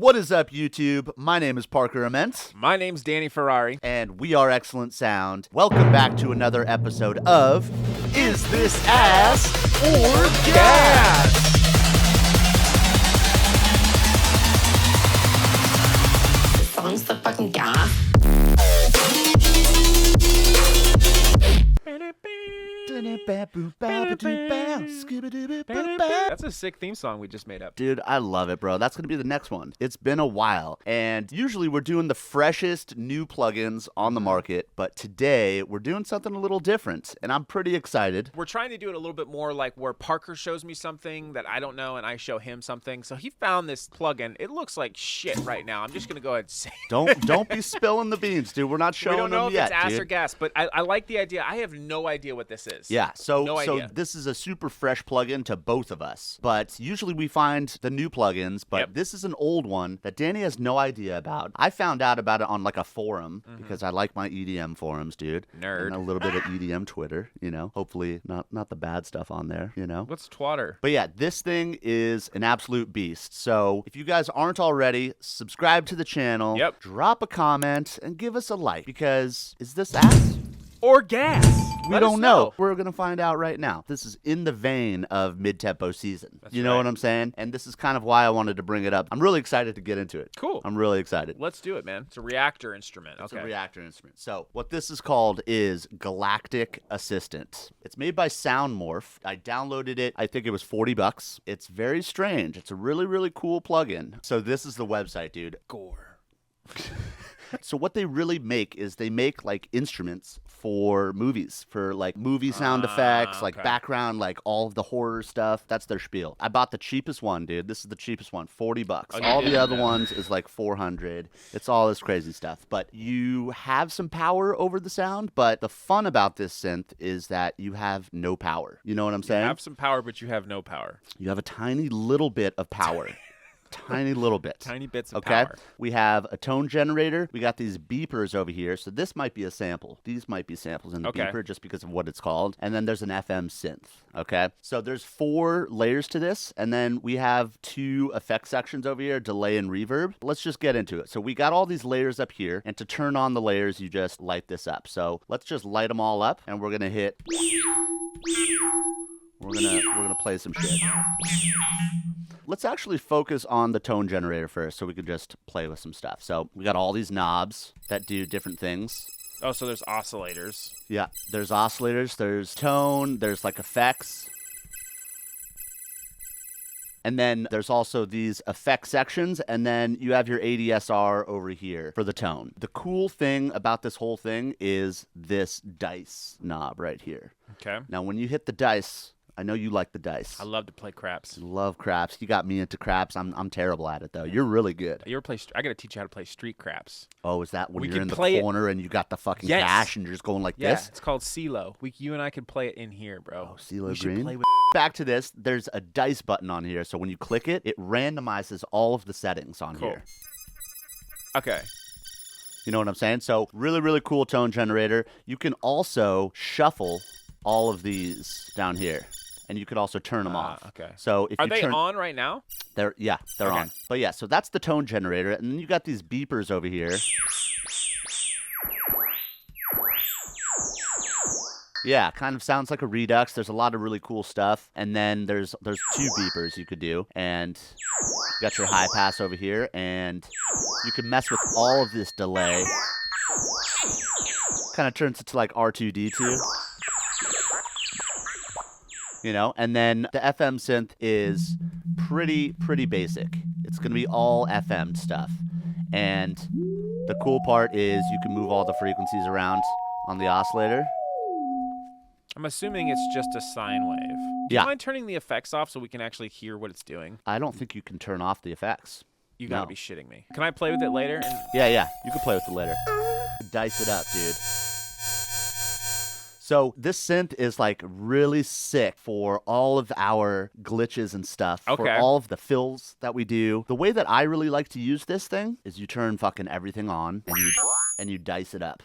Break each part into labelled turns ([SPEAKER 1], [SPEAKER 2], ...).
[SPEAKER 1] What is up, YouTube? My name is Parker Ament.
[SPEAKER 2] My name's Danny Ferrari.
[SPEAKER 1] And we are Excellent Sound. Welcome back to another episode of Is This Ass or Gas?
[SPEAKER 3] This song's the fucking gas.
[SPEAKER 2] That's a sick theme song we just made up.
[SPEAKER 1] Dude, I love it, bro. That's going to be the next one. It's been a while, and usually we're doing the freshest new plugins on the market, but today we're doing something a little different, and I'm pretty excited.
[SPEAKER 2] We're trying to do it a little bit more like where Parker shows me something that I don't know, and I show him something. So he found this plugin. It looks like shit right now. I'm just going to go ahead and say
[SPEAKER 1] Don't be spilling the beans, dude. We're not showing them yet,
[SPEAKER 2] We don't know if it's ass
[SPEAKER 1] dude.
[SPEAKER 2] or gas, but I like the idea. I have no idea what this is.
[SPEAKER 1] Yeah, so
[SPEAKER 2] idea.
[SPEAKER 1] This is a super fresh plugin to both of us. But usually we find the new plugins, but this is an old one that Danny has no idea about. I found out about it on like a forum because I like my EDM forums, dude.
[SPEAKER 2] Nerd.
[SPEAKER 1] And a little bit of EDM Twitter, you know. Hopefully not the bad stuff on there, you know.
[SPEAKER 2] What's twatter?
[SPEAKER 1] But yeah, this thing is an absolute beast. So if you guys aren't already, subscribe to the channel, drop a comment, and give us a like because is this ass?
[SPEAKER 2] Or gas?
[SPEAKER 1] We don't know. We're going to find out right now. This is in the vein of mid-tempo season.
[SPEAKER 2] That's
[SPEAKER 1] you know what I'm saying? And this is kind of why I wanted to bring it up. I'm really excited to get into it.
[SPEAKER 2] Cool.
[SPEAKER 1] I'm really excited.
[SPEAKER 2] Let's do it, man. It's a reactor instrument.
[SPEAKER 1] It's a reactor instrument. So what this is called is Galactic Assistant. It's made by Soundmorph. I downloaded it. I think it was $40. It's very strange. It's a really, really cool plugin. So this is the website, dude.
[SPEAKER 2] Gore.
[SPEAKER 1] So what they really make is they make like instruments for movies, for like movie sound effects, like background, like all of the horror stuff. That's their spiel. I bought the cheapest one, dude. This is the cheapest one, $40. All the other ones is like $400. It's all this crazy stuff. But you have some power over the sound, but the fun about this synth is that you have no power. You know what I'm saying?
[SPEAKER 2] You have some power, but you have no power.
[SPEAKER 1] You have a tiny little bit of power. Tiny little bit.
[SPEAKER 2] Tiny bits of power.
[SPEAKER 1] We have a tone generator. We got these beepers over here. So this might be a sample. These might be samples in the beeper just because of what it's called. And then there's an FM synth. Okay. So there's 4 layers to this. And then we have 2 effect sections over here, delay and reverb. Let's just get into it. So we got all these layers up here. And to turn on the layers, you just light this up. So let's just light them all up. And we're going to hit... We're gonna play some shit. Let's actually focus on the tone generator first so we can just play with some stuff. So we got all these knobs that do different things.
[SPEAKER 2] Oh, so there's oscillators.
[SPEAKER 1] Yeah, there's oscillators, there's tone, there's like effects. And then there's also these effect sections, and then you have your ADSR over here for the tone. The cool thing about this whole thing is this dice knob right here.
[SPEAKER 2] Okay.
[SPEAKER 1] Now, when you hit the dice... I know you like the dice.
[SPEAKER 2] I love to play craps.
[SPEAKER 1] You love craps. You got me into craps. I'm terrible at it, though. You're really good.
[SPEAKER 2] You ever play... I got to teach you how to play street craps.
[SPEAKER 1] Oh, is that when you're in the corner and you got the fucking cash and you're just going like this?
[SPEAKER 2] Yeah, it's called CeeLo. You and I could play it in here, bro.
[SPEAKER 1] Oh, CeeLo Green? Back to this. There's a dice button on here, so when you click it, it randomizes all of the settings on here.
[SPEAKER 2] Okay.
[SPEAKER 1] You know what I'm saying? So really, really cool tone generator. You can also shuffle all of these down here. And you could also turn them off.
[SPEAKER 2] Okay.
[SPEAKER 1] So if
[SPEAKER 2] Are they on right now?
[SPEAKER 1] They're on. But yeah, so that's the tone generator, and then you got these beepers over here. Yeah, kind of sounds like a Redux. There's a lot of really cool stuff, and then there's 2 beepers you could do, and you got your high pass over here, and you can mess with all of this delay. Kind of turns it to like R2D2. You know, and then the FM synth is pretty basic. It's going to be all FM stuff. And the cool part is you can move all the frequencies around on the oscillator.
[SPEAKER 2] I'm assuming it's just a sine wave. Do you mind turning the effects off so we can actually hear what it's doing?
[SPEAKER 1] I don't think you can turn off the effects.
[SPEAKER 2] You gotta be shitting me. Can I play with it later?
[SPEAKER 1] Yeah. You can play with it later. Dice it up, dude. So this synth is like really sick for all of our glitches and stuff. For all of the fills that we do. The way that I really like to use this thing is you turn fucking everything on and you dice it up.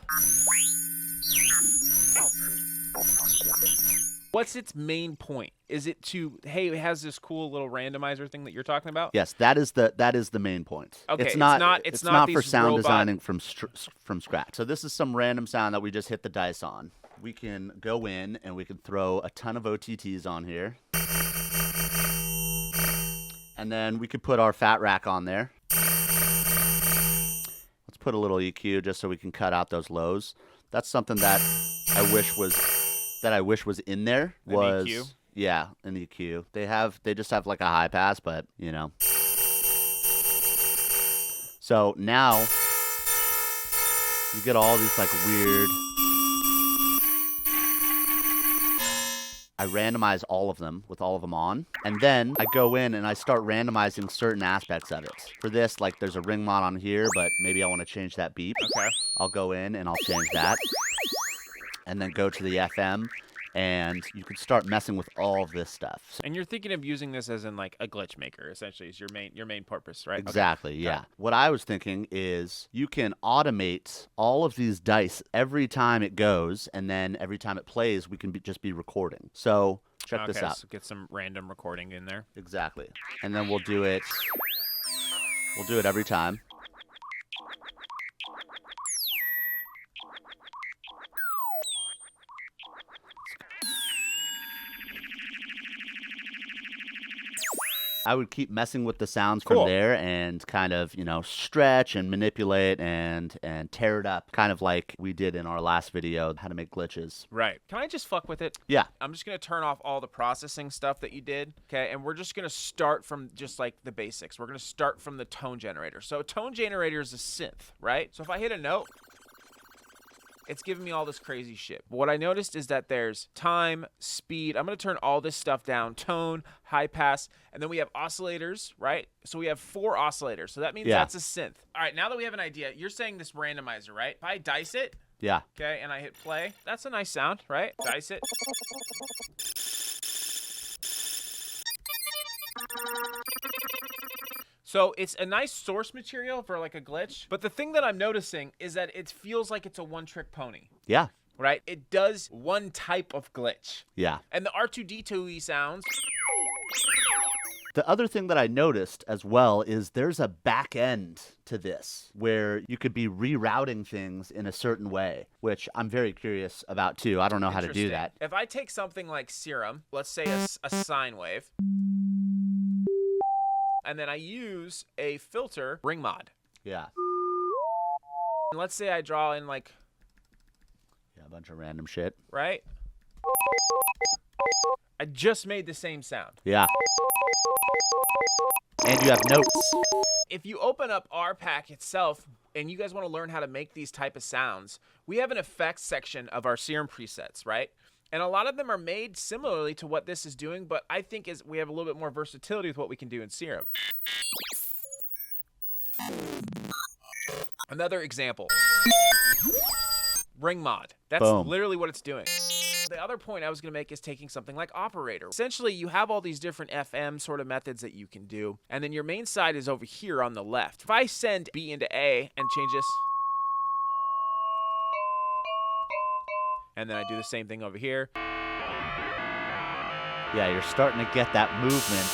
[SPEAKER 2] What's its main point? Is it to, hey, it has this cool little randomizer thing that you're talking about?
[SPEAKER 1] Yes, that is the main point.
[SPEAKER 2] Okay,
[SPEAKER 1] it's not for
[SPEAKER 2] these
[SPEAKER 1] sound
[SPEAKER 2] robot-
[SPEAKER 1] designing from scratch. So this is some random sound that we just hit the dice on. We can go in and we can throw a ton of OTTs on here. And then we could put our fat rack on there. Let's put a little EQ just so we can cut out those lows. That's something that I wish was in there. Was
[SPEAKER 2] EQ?
[SPEAKER 1] Yeah, an EQ. They just have like a high pass, but you know. So now you get all these like weird. I randomize all of them with all of them on, and then I go in and I start randomizing certain aspects of it. For this, like there's a ring mod on here, but maybe I want to change that beep.
[SPEAKER 2] Okay.
[SPEAKER 1] I'll go in and I'll change that, and then go to the FM, and you can start messing with all of this stuff. So
[SPEAKER 2] And you're thinking of using this as in like a glitch maker, essentially, is your main purpose, right?
[SPEAKER 1] exactly, yeah. What I was thinking is you can automate all of these dice every time it goes, and then every time it plays, we can just be recording. So check this out.
[SPEAKER 2] So get some random recording in there.
[SPEAKER 1] Exactly. And then we'll do it every time. I would keep messing with the sounds from there and kind of, stretch and manipulate and tear it up, kind of like we did in our last video, how to make glitches.
[SPEAKER 2] Right. Can I just fuck with it?
[SPEAKER 1] Yeah.
[SPEAKER 2] I'm just going to turn off all the processing stuff that you did, okay? And we're just going to start from just like the basics. We're going to start from the tone generator. So a tone generator is a synth, right? So if I hit a note, it's giving me all this crazy shit. But what I noticed is that there's time, speed. I'm going to turn all this stuff down. Tone, high pass, and then we have oscillators, right? So we have 4 oscillators. So that means that's a synth. All right, now that we have an idea, you're saying this randomizer, right? If I dice it,
[SPEAKER 1] yeah.
[SPEAKER 2] Okay, and I hit play, that's a nice sound, right? Dice it. So it's a nice source material for like a glitch. But the thing that I'm noticing is that it feels like it's a one-trick pony.
[SPEAKER 1] Yeah.
[SPEAKER 2] Right? It does one type of glitch.
[SPEAKER 1] Yeah.
[SPEAKER 2] And the R2D2E sounds.
[SPEAKER 1] The other thing that I noticed as well is there's a back end to this where you could be rerouting things in a certain way, which I'm very curious about too. I don't know how to do that.
[SPEAKER 2] If I take something like Serum, let's say a sine wave, and then I use a filter ring mod.
[SPEAKER 1] Yeah.
[SPEAKER 2] And let's say I draw in like...
[SPEAKER 1] Yeah, a bunch of random shit.
[SPEAKER 2] Right? I just made the same sound.
[SPEAKER 1] Yeah. And you have notes.
[SPEAKER 2] If you open up our pack itself and you guys want to learn how to make these type of sounds, we have an effects section of our Serum presets, right? And a lot of them are made similarly to what this is doing, but I think we have a little bit more versatility with what we can do in Serum. Another example. Ring mod. That's literally what it's doing. The other point I was going to make is taking something like operator. Essentially, you have all these different FM sort of methods that you can do, and then your main side is over here on the left. If I send B into A and change this, and then I do the same thing over here.
[SPEAKER 1] Yeah, you're starting to get that movement.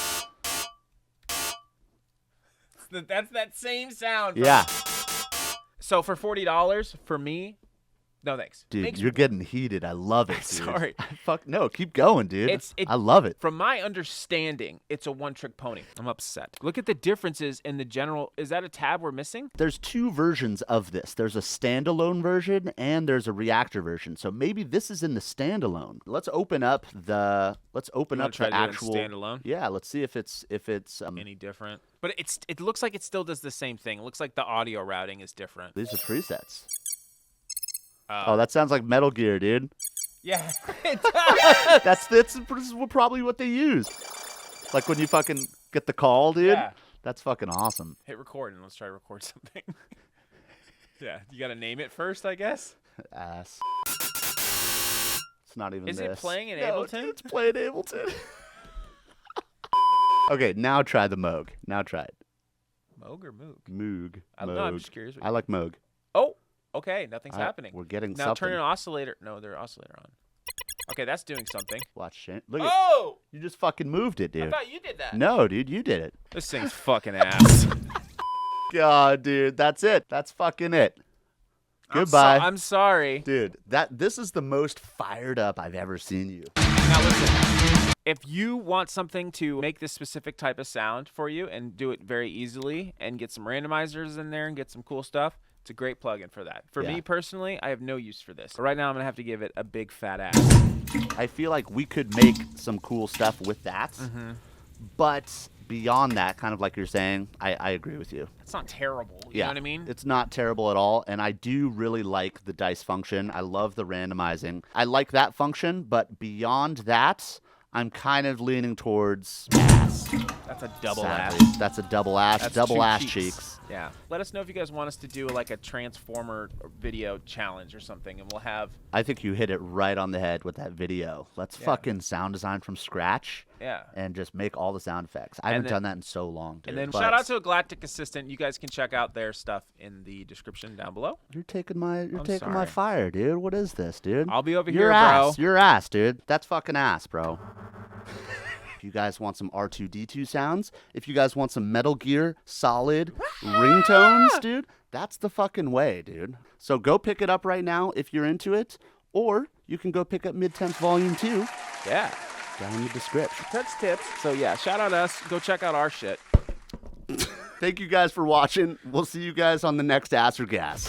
[SPEAKER 2] That's that same sound.
[SPEAKER 1] Yeah.
[SPEAKER 2] So for $40, for me, no thanks.
[SPEAKER 1] Dude, you're getting heated. I love it, dude.
[SPEAKER 2] Sorry.
[SPEAKER 1] No, keep going, dude. I love it.
[SPEAKER 2] From my understanding, it's a one-trick pony. I'm upset. Look at the differences in the general. Is that a tab we're missing?
[SPEAKER 1] There's 2 versions of this. There's a standalone version and there's a reactor version. So maybe this is in the standalone. Let's open up the actual
[SPEAKER 2] standalone.
[SPEAKER 1] Yeah, let's see if it's
[SPEAKER 2] any different. But it looks like it still does the same thing. It looks like the audio routing is different.
[SPEAKER 1] These are presets. Oh, that sounds like Metal Gear, dude.
[SPEAKER 2] Yeah, it does.
[SPEAKER 1] That's probably what they use. Like when you fucking get the call, dude.
[SPEAKER 2] Yeah.
[SPEAKER 1] That's fucking awesome.
[SPEAKER 2] Hit record and let's try to record something. Yeah, you got to name it first, I guess.
[SPEAKER 1] Ass. It's not even
[SPEAKER 2] Is
[SPEAKER 1] this.
[SPEAKER 2] it playing in
[SPEAKER 1] No,
[SPEAKER 2] Ableton?
[SPEAKER 1] It's playing Ableton. Okay, now try the Moog. Now try it.
[SPEAKER 2] Moog or Moog?
[SPEAKER 1] Moog.
[SPEAKER 2] No, I'm just curious.
[SPEAKER 1] I like Moog.
[SPEAKER 2] Oh, okay. Nothing's happening.
[SPEAKER 1] We're getting
[SPEAKER 2] now
[SPEAKER 1] something.
[SPEAKER 2] turn an oscillator. No, they're oscillator on. Okay, that's doing something.
[SPEAKER 1] Watch Shane. Look at
[SPEAKER 2] Oh!
[SPEAKER 1] you just fucking moved it,
[SPEAKER 2] I
[SPEAKER 1] dude.
[SPEAKER 2] thought you did that.
[SPEAKER 1] No, dude, you did it.
[SPEAKER 2] This thing's fucking ass.
[SPEAKER 1] God, dude, that's it. That's fucking it. Goodbye.
[SPEAKER 2] I'm sorry.
[SPEAKER 1] Dude, this is the most fired up I've ever seen you.
[SPEAKER 2] Now listen, if you want something to make this specific type of sound for you and do it very easily and get some randomizers in there and get some cool stuff, it's a great plugin for that. For me personally, I have no use for this. But right now I'm going to have to give it a big fat ass.
[SPEAKER 1] I feel like we could make some cool stuff with that. But beyond that, kind of like you're saying, I agree with you.
[SPEAKER 2] It's not terrible. You know what I mean?
[SPEAKER 1] It's not terrible at all. And I do really like the dice function. I love the randomizing. I like that function. But beyond that, I'm kind of leaning towards ass.
[SPEAKER 2] That's a double
[SPEAKER 1] Sadly.
[SPEAKER 2] ass.
[SPEAKER 1] That's a double ass.
[SPEAKER 2] That's
[SPEAKER 1] double
[SPEAKER 2] two
[SPEAKER 1] ass
[SPEAKER 2] cheeks.
[SPEAKER 1] cheeks.
[SPEAKER 2] Yeah. Let us know if you guys want us to do like a Transformer video challenge or something, and we'll have.
[SPEAKER 1] I think you hit it right on the head with that video. Let's fucking sound design from scratch.
[SPEAKER 2] Yeah.
[SPEAKER 1] And just make all the sound effects. I haven't done that in so long, dude.
[SPEAKER 2] And then
[SPEAKER 1] but
[SPEAKER 2] shout out to Galactic Assistant. You guys can check out their stuff in the description down below.
[SPEAKER 1] You're taking my
[SPEAKER 2] sorry.
[SPEAKER 1] fire, dude. What is this, dude?
[SPEAKER 2] I'll be over
[SPEAKER 1] Your
[SPEAKER 2] here,
[SPEAKER 1] ass.
[SPEAKER 2] bro.
[SPEAKER 1] Your ass, dude. That's fucking ass, bro. If you guys want some R2-D2 sounds, if you guys want some Metal Gear Solid ringtones, dude, that's the fucking way, dude. So go pick it up right now if you're into it, or you can go pick up Mid-Temps Volume 2
[SPEAKER 2] Yeah.
[SPEAKER 1] down in the description.
[SPEAKER 2] Touch tips. So yeah, shout out us. Go check out our shit.
[SPEAKER 1] Thank you guys for watching. We'll see you guys on the next Ass or Gas.